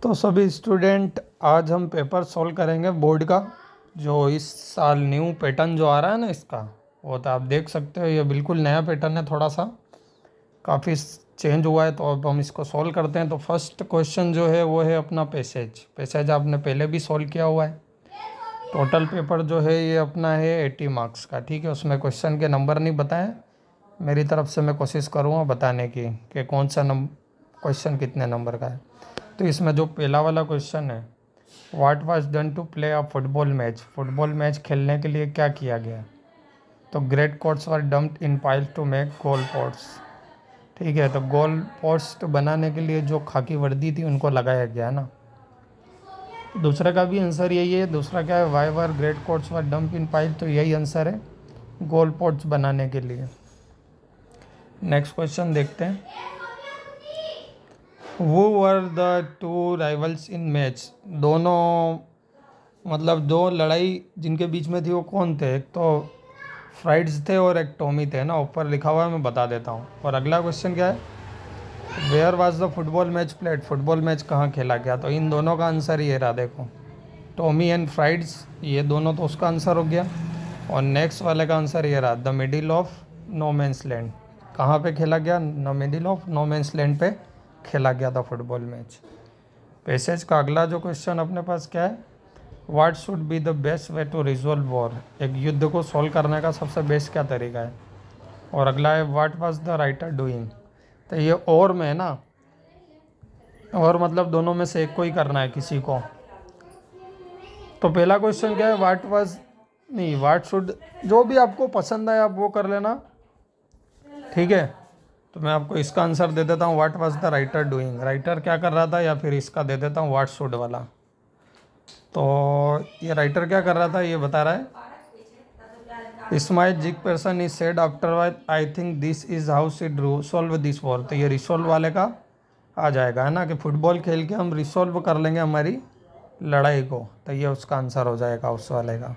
तो सभी स्टूडेंट, आज हम पेपर सॉल्व करेंगे बोर्ड का। जो इस साल न्यू पैटर्न जो आ रहा है ना इसका, वो तो आप देख सकते हो, ये बिल्कुल नया पैटर्न है, थोड़ा सा काफ़ी चेंज हुआ है। तो अब हम इसको सॉल्व करते हैं। तो फर्स्ट क्वेश्चन जो है वो है अपना पैसेज आपने पहले भी सॉल्व किया हुआ है। टोटल पेपर जो है ये अपना है 80 मार्क्स का, ठीक है। उसमें क्वेश्चन के नंबर नहीं बताएं, मेरी तरफ से मैं कोशिश करूँगा बताने की कि कौन सा क्वेश्चन कितने नंबर का है। तो इसमें जो पहला वाला क्वेश्चन है, what was done to play a football match, football match खेलने के लिए क्या किया गया। तो great coats were dumped in pile to make goal post, ठीक है। तो गोल पोस्ट बनाने के लिए जो खाकी वर्दी थी उनको लगाया गया ना। दूसरे का भी आंसर यही है। दूसरा क्या है, why were great coats were dump in pile, तो यही आंसर है, गोल पोस्ट बनाने के लिए। नेक्स्ट क्वेश्चन देखते हैं। वो were the two rivals in match, दोनों मतलब दो लड़ाई जिनके बीच में थी वो कौन थे। एक तो फ्राइड्स थे और एक टॉमी थे ना, ऊपर लिखा हुआ है, मैं बता देता हूँ। और अगला क्वेश्चन क्या है, where was the football match played, football match कहाँ खेला गया। तो इन दोनों का आंसर ये रहा, देखो टॉमी एंड फ्राइड्स, ये दोनों तो उसका आंसर हो गया। और नेक्स्ट वाले का आंसर ये रहा, the middle of no man's land, कहाँ पे खेला गया, the middle of no man's land पे खेला गया था फुटबॉल मैच। पैसेज का अगला जो क्वेश्चन अपने पास क्या है, what should be the best way to resolve war, एक युद्ध को सॉल्व करने का सबसे बेस्ट क्या तरीका है। और अगला है, what was the writer doing. तो ये और में है ना, और मतलब दोनों में से एक को ही करना है किसी को। तो पहला क्वेश्चन क्या है, व्हाट शुड, जो भी आपको पसंद आए आप वो कर लेना, ठीक है। तो मैं आपको इसका आंसर दे देता हूँ, what was the writer doing, writer क्या कर रहा था, या फिर इसका दे देता हूँ व्हाट शुड वाला। तो ये राइटर क्या कर रहा था ये बता रहा है, स्माइल जिक person is said after I think this is how she resolve this war. तो ये रिसॉल्व वाले का आ जाएगा, है ना, कि फुटबॉल खेल के हम रिसॉल्व कर लेंगे हमारी लड़ाई को। तो ये उसका आंसर हो जाएगा उस वाले का।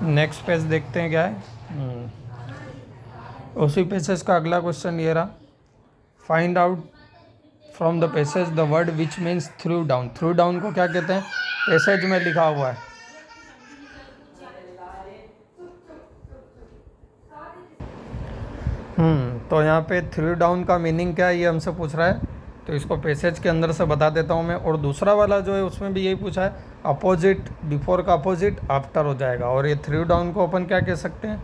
नेक्स्ट पेज देखते हैं क्या है। उसी पैसेज का अगला क्वेश्चन ये रहा, find out from the passage the word which means through down. Through down को क्या कहते हैं, पैसेज में लिखा हुआ है। तो यहाँ पे थ्रू डाउन का मीनिंग क्या है ये हमसे पूछ रहा है, तो इसको पैसेज के अंदर से बता देता हूँ मैं। और दूसरा वाला जो है उसमें भी यही पूछा है, अपोजिट, बिफोर का अपोजिट आफ्टर हो जाएगा। और ये थ्रू डाउन को अपन क्या कह सकते हैं,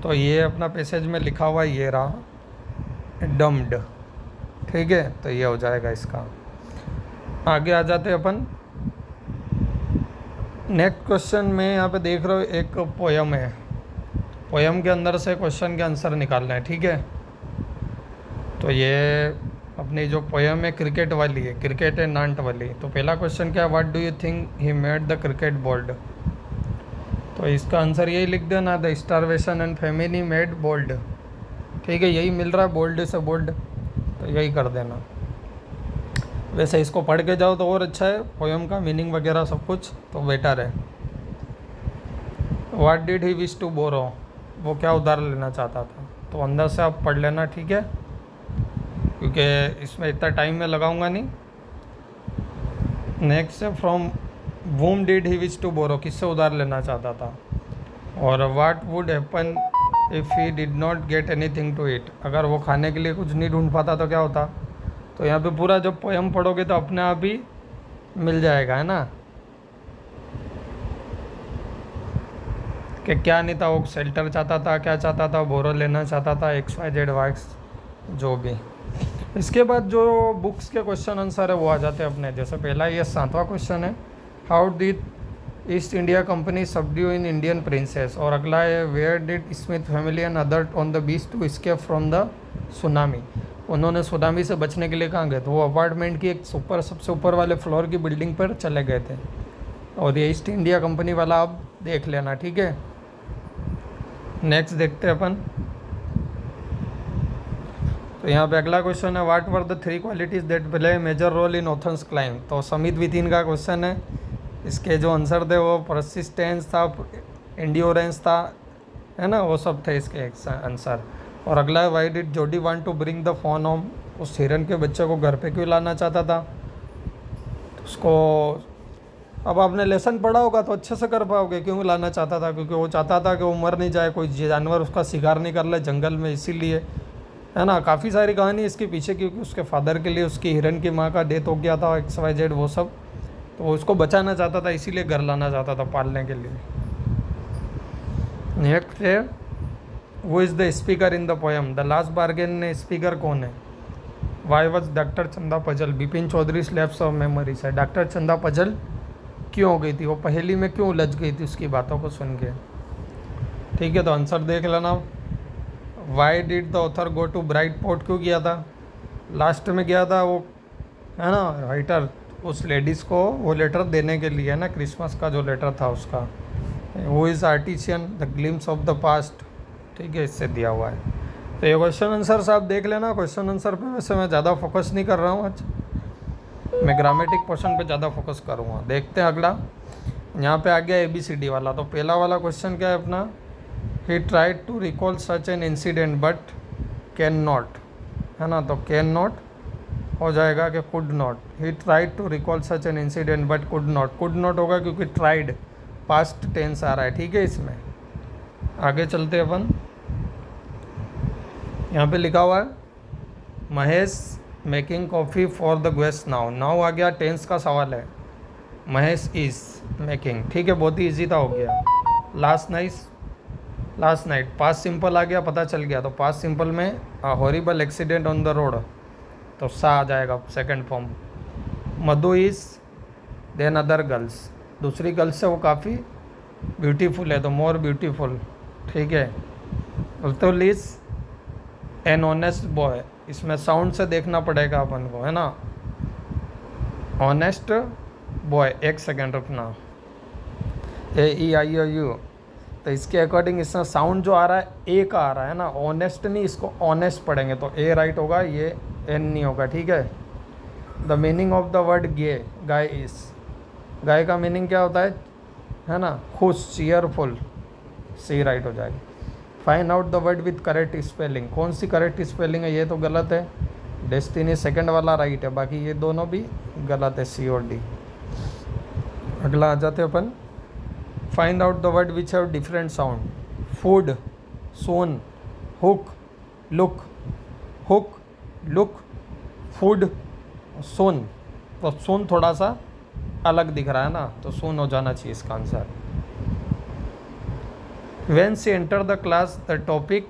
तो ये अपना पैसेज में लिखा हुआ ये रहा, डम्ड, ठीक है। तो ये हो जाएगा इसका। आगे आ जाते हैं अपन। नेक्स्ट क्वेश्चन में यहाँ पे देख रहे हो एक पोयम है, पोयम के अंदर से क्वेश्चन के आंसर निकालना है, ठीक है। तो ये अपनी जो पोयम है क्रिकेट वाली है, क्रिकेट एंड नांट वाली। तो पहला क्वेश्चन क्या है, what do you think he made the cricket bold. तो इसका आंसर यही लिख देना, the starvation and famine he made bold, ठीक है। यही मिल रहा है, बोल्ड से बोल्ड, तो यही कर देना। वैसे इसको पढ़ के जाओ तो और अच्छा है, पोयम का मीनिंग वगैरह सब कुछ तो बेटर है। What did he wish to borrow, वो क्या उधार लेना चाहता था। तो अंदर से आप पढ़ लेना, ठीक है, क्योंकि इसमें इतना टाइम मैं लगाऊंगा नहीं। नेक्स्ट है, from whom did he wish to borrow, किससे उधार लेना चाहता था। और what would happen if he did not get anything to eat, अगर वो खाने के लिए कुछ नहीं ढूंढ पाता तो क्या होता। तो यहाँ पे पूरा जब पोयम पढ़ोगे तो अपने आप ही मिल जाएगा, है ना, कि क्या नहीं था, वो शेल्टर चाहता था, क्या चाहता था, बोरो लेना चाहता था, XYZ जो भी। इसके बाद जो बुक्स के क्वेश्चन आंसर है वो आ जाते हैं अपने। जैसे पहला ये 7वां क्वेश्चन है, how did East India Company subdue in Indian princes. और अगला है, where did Smith family and other on the beach to escape from the tsunami, उन्होंने सुनामी से बचने के लिए कहाँ गए थे। वो अपार्टमेंट की एक सबसे ऊपर वाले फ्लोर की बिल्डिंग पर चले गए थे। और ये ईस्ट इंडिया कंपनी वाला आप देख लेना, ठीक है। नेक्स्ट देखते हैं अपन। तो यहाँ पे अगला क्वेश्चन है, what were the 3 qualities that play major role in authors climb. तो समित विथिन का क्वेश्चन है, इसके जो आंसर थे वो परसिस्टेंस था, एंड्योरेंस था, है ना, वो सब थे इसके आंसर। और अगला है, why did Jody want to bring the fawn home उस हिरन के बच्चे को घर पे क्यों लाना चाहता था? उसको अब आपने लेसन पढ़ा होगा तो अच्छे से कर पाओगे। क्यों लाना चाहता था? क्योंकि वो चाहता था कि वो मर नहीं जाए, कोई जानवर उसका शिकार नहीं कर ले जंगल में, इसीलिए, है ना। काफ़ी सारी कहानी इसके पीछे, क्योंकि उसके फादर के लिए उसकी हिरन की माँ का डेथ हो गया था, XYZ वो सब, तो वो उसको बचाना चाहता था, इसीलिए घर लाना चाहता था पालने के लिए। नेक्स्ट है, who is the speaker in the poem, the last bargain में स्पीकर कौन है? Why was doctor Chanda puzzle? Bipin Chaudhari slabs of memories है। डॉक्टर चंदा पजल क्यों हो गई थी? वो पहेली में क्यों उलझ गई थी उसकी बातों को सुन के? ठीक है, तो आंसर देख लेना। Why did the author go to Bright Port? क्यों गया था? लास्ट में गया था वो, है ना, राइटर उस लेडीज़ को वो लेटर देने के लिए, है ना, क्रिसमस का जो लेटर था उसका। वो is artisan the glimpse of the past, ठीक है, इससे दिया हुआ है। तो ये क्वेश्चन आंसर आप देख लेना। क्वेश्चन आंसर पे वैसे मैं ज़्यादा फोकस नहीं कर रहा हूँ आज, मैं ग्रामेटिक पोर्शन पे ज़्यादा फोकस करूँगा। देखते हैं अगला, यहाँ पे आ गया ABCD वाला। तो पहला वाला क्वेश्चन क्या है अपना? He tried to recall such an incident but can not, है ना, तो कैन नॉट हो जाएगा कि could not. He tried to recall such an incident but could not, could not होगा क्योंकि ट्राइड पास्ट टेंस आ रहा है, ठीक है। इसमें आगे चलते हैं अपन, यहाँ पे लिखा हुआ है Mahesh making coffee for the guest now. Now आ गया, टेंस का सवाल है, महेश इज़ मेकिंग, ठीक है, बहुत ही ईजी था, हो गया। लास्ट नाइट पास्ट सिंपल आ गया, पता चल गया। तो पास्ट सिंपल में horrible accident on the road, तो सा आ जाएगा second form. Madhu is then other girls, दूसरी गर्ल्स से वो काफ़ी ब्यूटीफुल है, तो मोर ब्यूटीफुल, ठीक है। Atul is an honest boy, इसमें साउंड से देखना पड़ेगा अपन को, है ना। ऑनेस्ट बॉय, एक सेकेंड रुकना, AEIOU, तो इसके अकॉर्डिंग इसमें साउंड जो आ रहा है ए का आ रहा है ना, ऑनेस्ट नहीं, इसको ऑनेस्ट पढ़ेंगे तो ए राइट होगा, ये एन नहीं होगा, ठीक है। The meaning of the word gay, guy is, guy का मीनिंग क्या होता है ना, खुश, चीयरफुल, सी राइट हो जाएगी। Find out the word with correct spelling, कौन सी करेक्ट स्पेलिंग है? ये तो गलत है, डेस्टिनी सेकंड वाला राइट है, बाकी ये दोनों भी गलत है, C और D। अगला आ जाते अपन, find out the word which have different sound, food, soon, hook, look, hook, look, food, soon, तो सोन थोड़ा सा अलग दिख रहा है ना, तो सोन हो जाना चाहिए इसका answer. When she entered the class, the topic,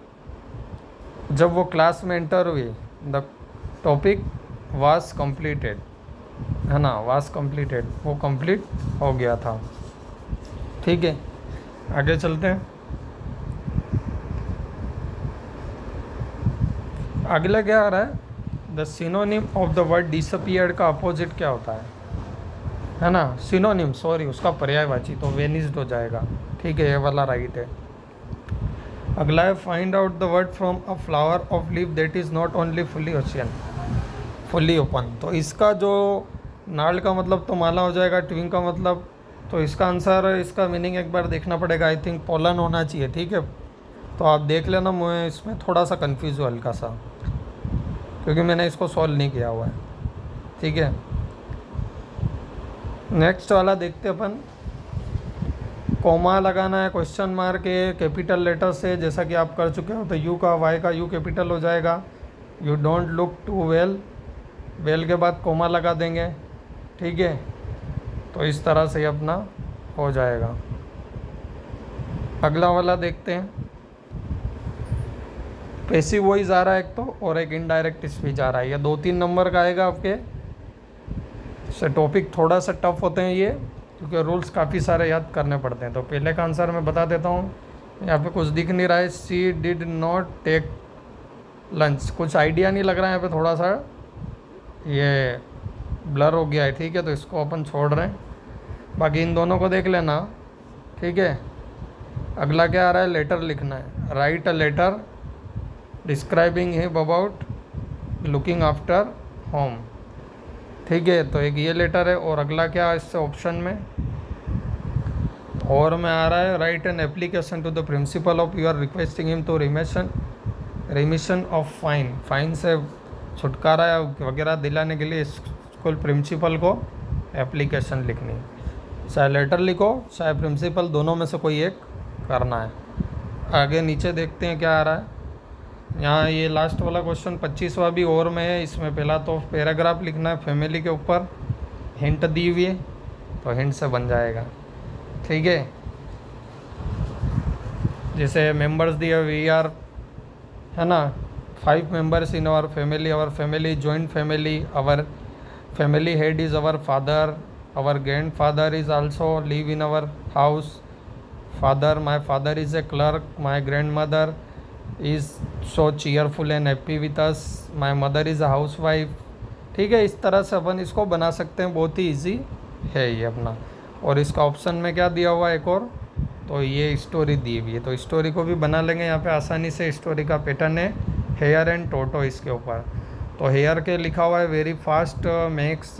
जब वो क्लास में एंटर हुई, द टॉपिक was completed, है ना, was completed, वो कंप्लीट हो गया था, ठीक है। आगे चलते हैं, अगला क्या आ रहा है? The synonym of the word disappeared का अपोजिट क्या होता है ना, सिनोनिम, सॉरी, उसका पर्यायवाची, तो वेनिस्ड हो जाएगा, ठीक है, ये वाला राइट है। अगला है find out the word from a flower of leaf that is not only fully ocean, fully open, तो इसका जो नाल का मतलब तो माला हो जाएगा, ट्विंग का मतलब, तो इसका आंसर, इसका मीनिंग एक बार देखना पड़ेगा, आई थिंक पोलन होना चाहिए, ठीक है। तो आप देख लेना, मैं इसमें थोड़ा सा कन्फ्यूज़ हूँ हल्का सा, क्योंकि मैंने इसको सॉल्व नहीं किया हुआ है, ठीक है। नेक्स्ट वाला देखते अपन, कॉमा लगाना है, क्वेश्चन मार्क है, कैपिटल लेटर से, जैसा कि आप कर चुके हो, तो यू का वाई का यू कैपिटल हो जाएगा। You don't look too well, well के बाद कॉमा लगा देंगे, ठीक है, तो इस तरह से अपना हो जाएगा। अगला वाला देखते हैं, पैसिव वॉइस आ रहा है एक तो, और एक इनडायरेक्ट स्पीच आ रहा है, ये 2-3 नंबर का आएगा आपके से। टॉपिक थोड़ा सा टफ होते हैं ये, क्योंकि रूल्स काफ़ी सारे याद करने पड़ते हैं। तो पहले का आंसर मैं बता देता हूँ, यहाँ पे कुछ दिख नहीं रहा है, she did not take lunch, कुछ आइडिया नहीं लग रहा है यहाँ पे, थोड़ा सा ये ब्लर हो गया है, ठीक है, तो इसको अपन छोड़ रहे हैं, बाकी इन दोनों को देख लेना, ठीक है। अगला क्या आ रहा है, लेटर लिखना है, write a letter describing him about looking after home, ठीक है, तो एक ये लेटर है। और अगला क्या इससे ऑप्शन में, और में आ रहा है, write an application to the principal of you are requesting him to remission of fine, fine से छुटकारा वगैरह दिलाने के लिए स्कूल प्रिंसिपल को एप्लीकेशन लिखनी है। चाहे लेटर लिखो चाहे प्रिंसिपल, दोनों में से कोई एक करना है। आगे नीचे देखते हैं क्या आ रहा है। यहाँ ये लास्ट वाला क्वेश्चन 25वां भी और में है। इसमें पहला तो पैराग्राफ लिखना है फैमिली के ऊपर, हिंट दी हुई है तो हिंट से बन जाएगा। ठीक है, जैसे मेंबर्स दिए वी आर, है ना, 5 members in our family joint family, our family head is our father, our grand father is also live in our house, father my father is a clerk, my grand mother is so cheerful and happy with us, my mother is a house wife. ठीक है, इस तरह से अपन इसको बना सकते हैं, बहुत ही ईजी है ये अपना। और इसका ऑप्शन में क्या दिया हुआ है एक और, तो ये स्टोरी दी हुई है, तो स्टोरी को भी बना लेंगे यहाँ पे आसानी से। स्टोरी का पैटर्न है हेयर एंड टोटो इसके ऊपर। तो हेयर के लिखा हुआ है very fast makes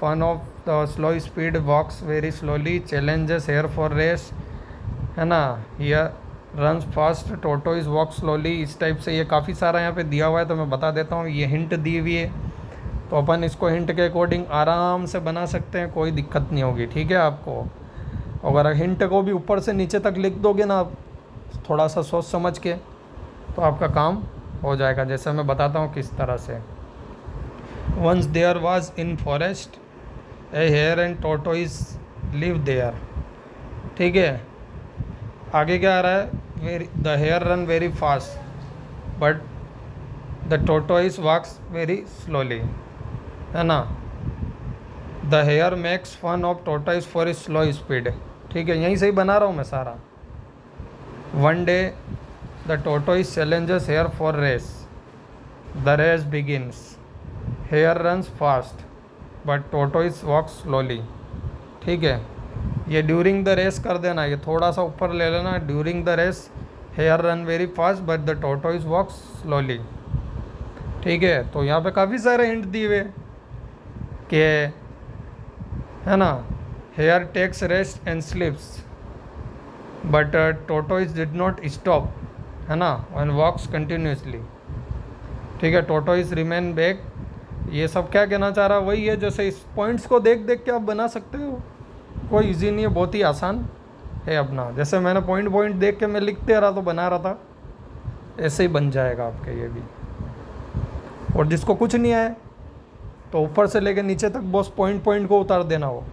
fun of the slow speed, walks very slowly, challenges hare for race, है ना, हेयर रन्स फास्ट, टोटो इज़ वॉक स्लोली। इस टाइप से ये काफ़ी सारा यहाँ पे दिया हुआ है, तो मैं बता देता हूँ। ये हिंट दी हुई है तो अपन इसको हिंट के अकॉर्डिंग आराम से बना सकते हैं, कोई दिक्कत नहीं होगी। ठीक है, आपको अगर हिंट को भी ऊपर से नीचे तक लिख दोगे ना थोड़ा सा सोच समझ के, तो आपका काम हो जाएगा। जैसे मैं बताता हूँ किस तरह से। Once there was in forest a hare and tortoise live there. ठीक है, आगे क्या आ रहा है, the hare run very fast but the tortoise walks very slowly, है ना। The hare makes fun of tortoise for his slow speed. ठीक है, यहीं से ही बना रहा हूँ मैं सारा। One day the tortoise challenges hare for race, the race begins, hare runs fast but tortoise walks slowly. ठीक है, ये ड्यूरिंग द रेस कर देना, ये थोड़ा सा ऊपर ले लेना। During the race hare run very fast but the tortoise walks slowly. ठीक है, तो यहाँ पे काफ़ी सारे हिंट दिए हुए कि, है ना, hare takes rest and sleeps but tortoise did not stop, है ना, एंड वॉक्स कंटिन्यूसली। ठीक है, टोटोइज रिमेन बैक। ये सब क्या कहना चाह रहा है, वही है। जैसे इस पॉइंट्स को देख देख के आप बना सकते हो, कोई इजी नहीं है, बहुत ही आसान है अपना। जैसे मैंने पॉइंट देख के मैं लिखते रहा तो बना रहा था, ऐसे ही बन जाएगा आपके ये भी। और जिसको कुछ नहीं आए तो ऊपर से लेकर नीचे तक बस पॉइंट को उतार देना हो,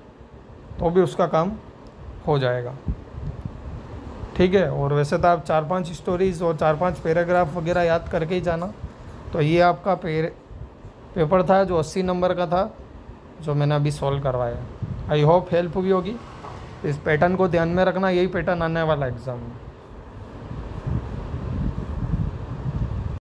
तो भी उसका काम हो जाएगा। ठीक है, और वैसे तो आप 4-5 स्टोरीज़ और 4-5 पैराग्राफ वगैरह याद करके ही जाना। तो ये आपका पेपर था जो 80 नंबर का था, जो मैंने अभी सॉल्व करवाया। आई होप हेल्प हुई होगी। इस पैटर्न को ध्यान में रखना, यही पैटर्न आने वाला एग्ज़ाम में।